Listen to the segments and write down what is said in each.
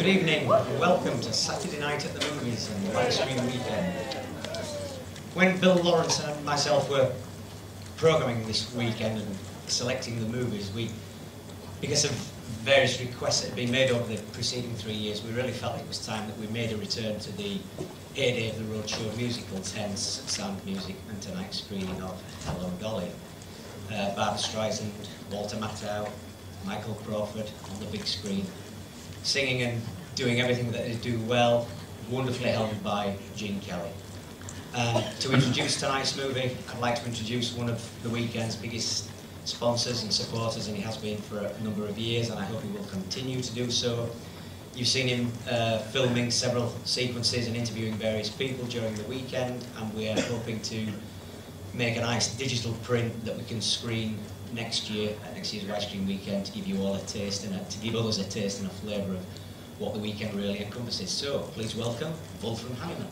Good evening and welcome to Saturday Night at the Movies and Widescreen Weekend. When Bill Lawrence and myself were programming this weekend and selecting the movies, because of various requests that had been made over the preceding 3 years, we really felt it was time that we made a return to the heyday of the roadshow musicals, hence sound music and tonight's screening of Hello Dolly. Barbra Streisand, Walter Matthau, Michael Crawford on the big screen, singing and doing everything that they do well, wonderfully held by Gene Kelly. To introduce tonight's movie, I'd like to introduce one of the weekend's biggest sponsors and supporters, and he has been for a number of years, and I hope he will continue to do so. You've seen him filming several sequences and interviewing various people during the weekend, and we are hoping to make a nice digital print that we can screen next year at next year's Widescreen Weekend to give you all a taste and to give others a taste and a flavour of what the weekend really encompasses. So please welcome Wolfram Hannemann.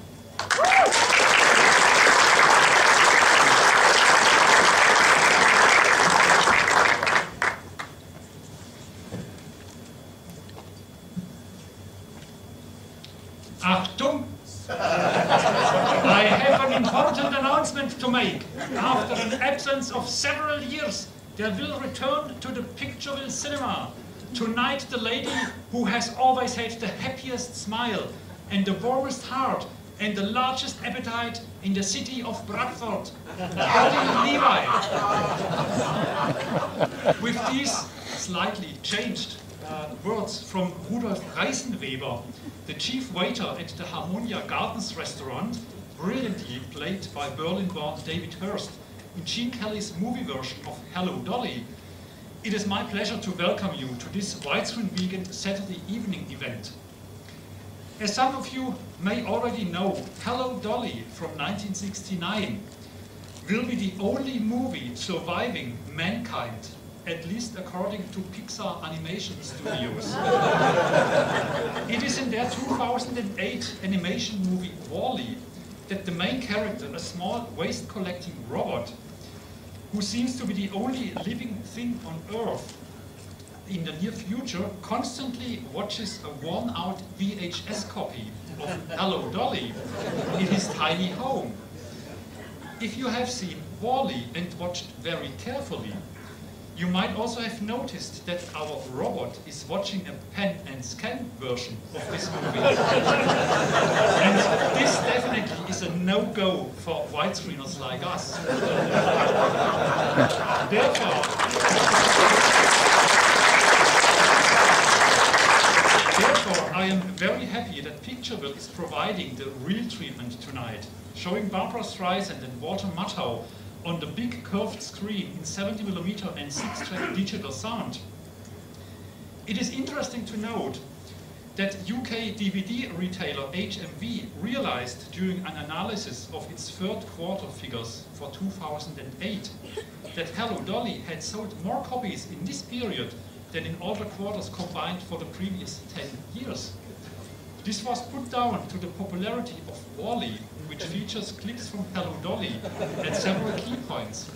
Achtung! I have an important announcement to make. After an absence of several years, there will return to the Pictureville cinema tonight the lady who has always had the happiest smile and the warmest heart and the largest appetite in the city of Bradford, Dolly Levi. With these slightly changed words from Rudolf Reisenweber, the chief waiter at the Harmonia Gardens restaurant, brilliantly played by Berlin-born David Hurst in Gene Kelly's movie version of Hello Dolly, it is my pleasure to welcome you to this Widescreen Weekend Saturday evening event. As some of you may already know, Hello Dolly from 1969 will be the only movie surviving mankind, at least according to Pixar Animation Studios. It is in their 2008 animation movie WALL-E that the main character, a small waste-collecting robot, who seems to be the only living thing on Earth in the near future, constantly watches a worn-out VHS copy of Hello Dolly in his tiny home. If you have seen WALL-E and watched very carefully, you might also have noticed that our robot is watching a pen and scan version of this movie. And this definitely is a no-go for widescreeners like us. Therefore, I am very happy that Pictureville is providing the real treatment tonight, showing Barbra Streisand and Walter Matthau on the big curved screen in 70mm and 6-track digital sound. It is interesting to note that UK DVD retailer HMV realized during an analysis of its third quarter figures for 2008 that Hello Dolly had sold more copies in this period than in all the quarters combined for the previous 10 years. This was put down to the popularity of WALL-E, which features clips from Hello Dolly at several key points.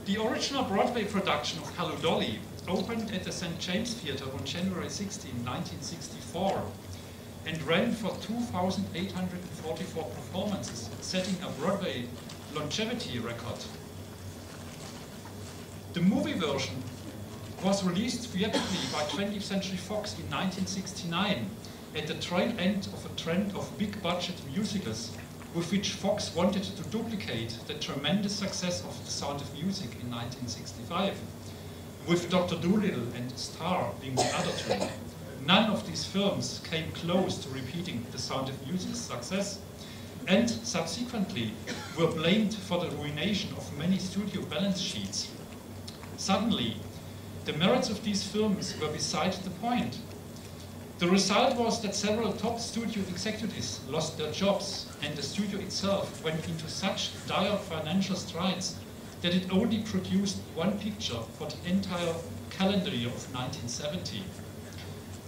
The original Broadway production of Hello Dolly opened at the St. James Theatre on January 16, 1964 and ran for 2,844 performances, setting a Broadway longevity record. The movie version was released theatrically by 20th Century Fox in 1969 at the tail end of a trend of big-budget musicals with which Fox wanted to duplicate the tremendous success of The Sound of Music in 1965, with Dr. Dolittle and Star being the other two. None of these films came close to repeating The Sound of Music's success, and subsequently were blamed for the ruination of many studio balance sheets. Suddenly, the merits of these films were beside the point. The result was that several top studio executives lost their jobs, and the studio itself went into such dire financial straits that it only produced one picture for the entire calendar year of 1970.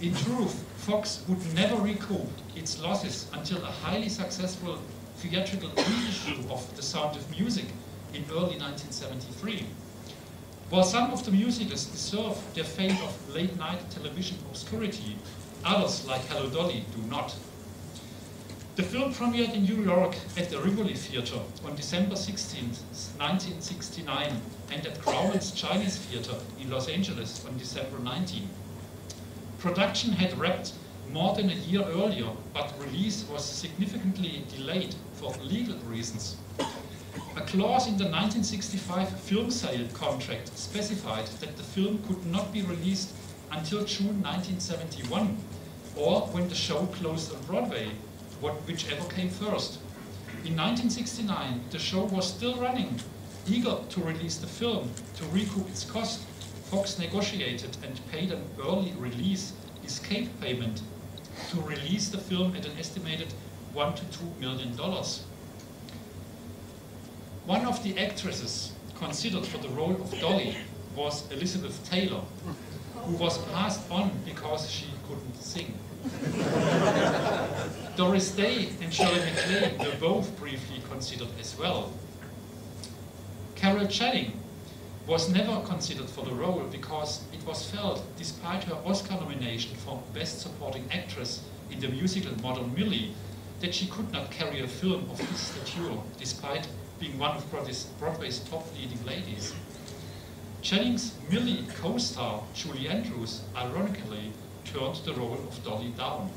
In truth, Fox would never recoup its losses until a highly successful theatrical reissue of The Sound of Music in early 1973. While some of the musicals deserve their fate of late-night television obscurity, others, like Hello Dolly, do not. The film premiered in New York at the Rivoli Theatre on December 16, 1969, and at Grauman's Chinese Theatre in Los Angeles on December 19. Production had wrapped more than a year earlier, but release was significantly delayed for legal reasons. A clause in the 1965 film sale contract specified that the film could not be released until June 1971, or when the show closed on Broadway, whichever came first. In 1969, the show was still running. Eager to release the film to recoup its cost, Fox negotiated and paid an early release escape payment to release the film at an estimated $1 to $2 million. One of the actresses considered for the role of Dolly was Elizabeth Taylor, who was passed on because she couldn't sing. Doris Day and Shirley MacLaine were both briefly considered as well. Carol Channing was never considered for the role because it was felt, despite her Oscar nomination for Best Supporting Actress in the musical Modern Millie, that she could not carry a film of this stature, despite being one of Broadway's top leading ladies. Channing's Millie co-star, Julie Andrews, ironically turned the role of Dolly down.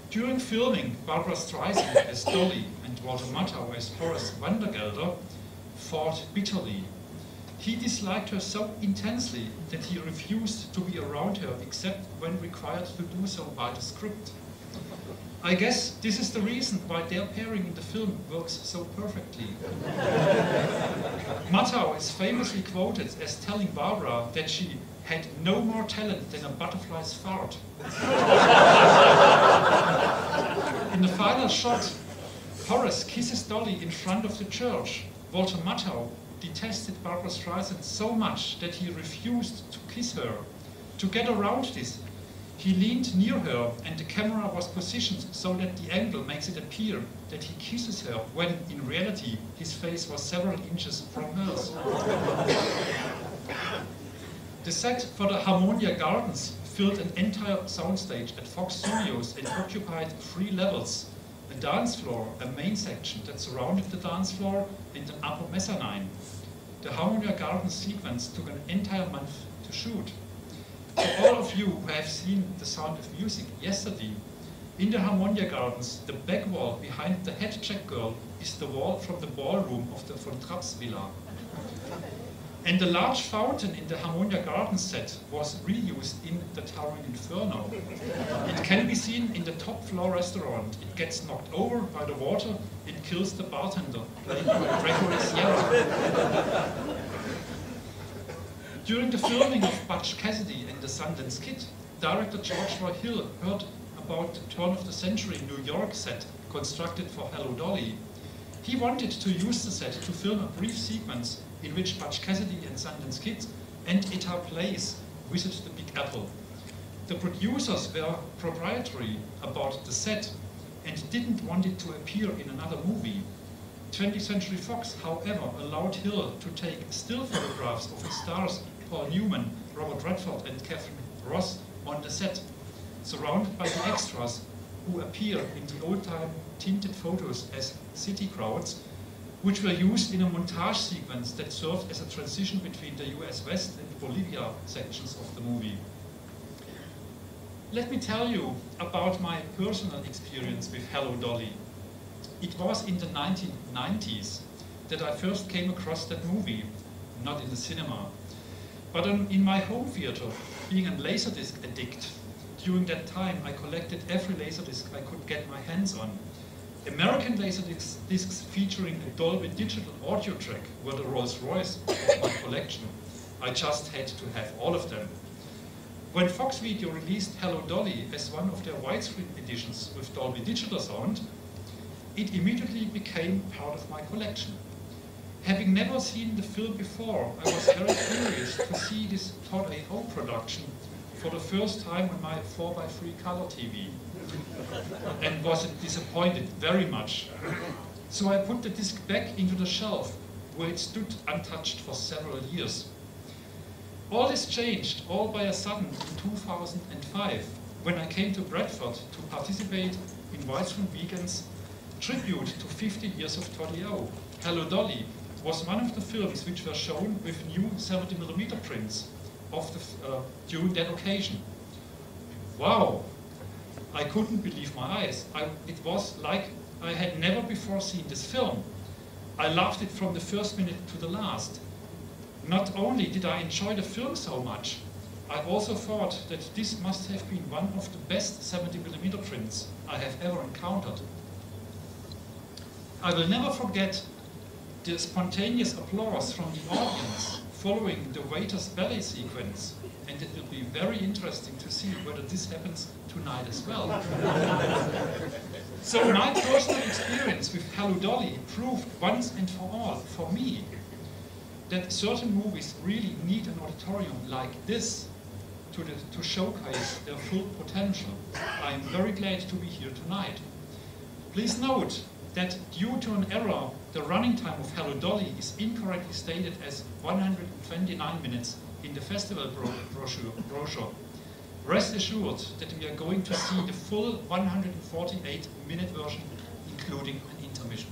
During filming, Barbra Streisand as Dolly and Walter Matthau as Horace Vandergelder fought bitterly. He disliked her so intensely that he refused to be around her except when required to do so by the script. I guess this is the reason why their pairing in the film works so perfectly. Matthau is famously quoted as telling Barbara that she had no more talent than a butterfly's fart. In the final shot, Horace kisses Dolly in front of the church. Walter Matthau detested Barbra Streisand so much that he refused to kiss her. To get around this, he leaned near her and the camera was positioned so that the angle makes it appear that he kisses her, when in reality his face was several inches from hers. The set for the Harmonia Gardens filled an entire soundstage at Fox Studios and occupied 3 levels: a dance floor, a main section that surrounded the dance floor, and an upper mezzanine. The Harmonia Gardens sequence took an entire month to shoot. For all of you who have seen The Sound of Music yesterday, in the Harmonia Gardens, the back wall behind the head check girl is the wall from the ballroom of the von Trapp's villa. And the large fountain in the Harmonia Gardens set was reused in the Towering Inferno. It can be seen in the top floor restaurant. It gets knocked over by the water and kills the bartender, played by Gregory Sierra. During the filming of Butch Cassidy and the Sundance Kid, director George Roy Hill heard about the turn-of-the-century New York set constructed for Hello Dolly. He wanted to use the set to film a brief sequence in which Butch Cassidy and Sundance Kid and Etta Place visit the Big Apple. The producers were proprietary about the set and didn't want it to appear in another movie. 20th Century Fox, however, allowed Hill to take still photographs of its stars Paul Newman, Robert Redford and Catherine Ross on the set, surrounded by the extras who appear in the old-time tinted photos as city crowds, which were used in a montage sequence that served as a transition between the US West and Bolivia sections of the movie. Let me tell you about my personal experience with Hello Dolly. It was in the 1990s that I first came across that movie, not in the cinema, but in my home theater, being a Laserdisc addict. During that time, I collected every Laserdisc I could get my hands on. American Laserdiscs featuring a Dolby Digital audio track were the Rolls Royce of my collection. I just had to have all of them. When Fox Video released Hello Dolly as one of their widescreen editions with Dolby Digital sound, it immediately became part of my collection. Having never seen the film before, I was very curious to see this Todd-AO production for the first time on my 4x3 color TV, and was disappointed very much. So I put the disc back into the shelf where it stood untouched for several years. All this changed all by a sudden in 2005, when I came to Bradford to participate in Widescreen Weekend's tribute to 50 years of Todd-AO. Hello Dolly was one of the films which were shown with new 70mm prints of during that occasion. Wow! I couldn't believe my eyes. It was like I had never before seen this film. I loved it from the first minute to the last. Not only did I enjoy the film so much, I also thought that this must have been one of the best 70mm prints I have ever encountered. I will never forget the spontaneous applause from the audience following the waiter's ballet sequence, and it will be very interesting to see whether this happens tonight as well. So my personal experience with Hello Dolly proved once and for all, for me, that certain movies really need an auditorium like this to showcase their full potential. I am very glad to be here tonight. Please note that due to an error, the running time of Hello Dolly is incorrectly stated as 129 minutes in the festival brochure. Rest assured that we are going to see the full 148-minute version, including an intermission.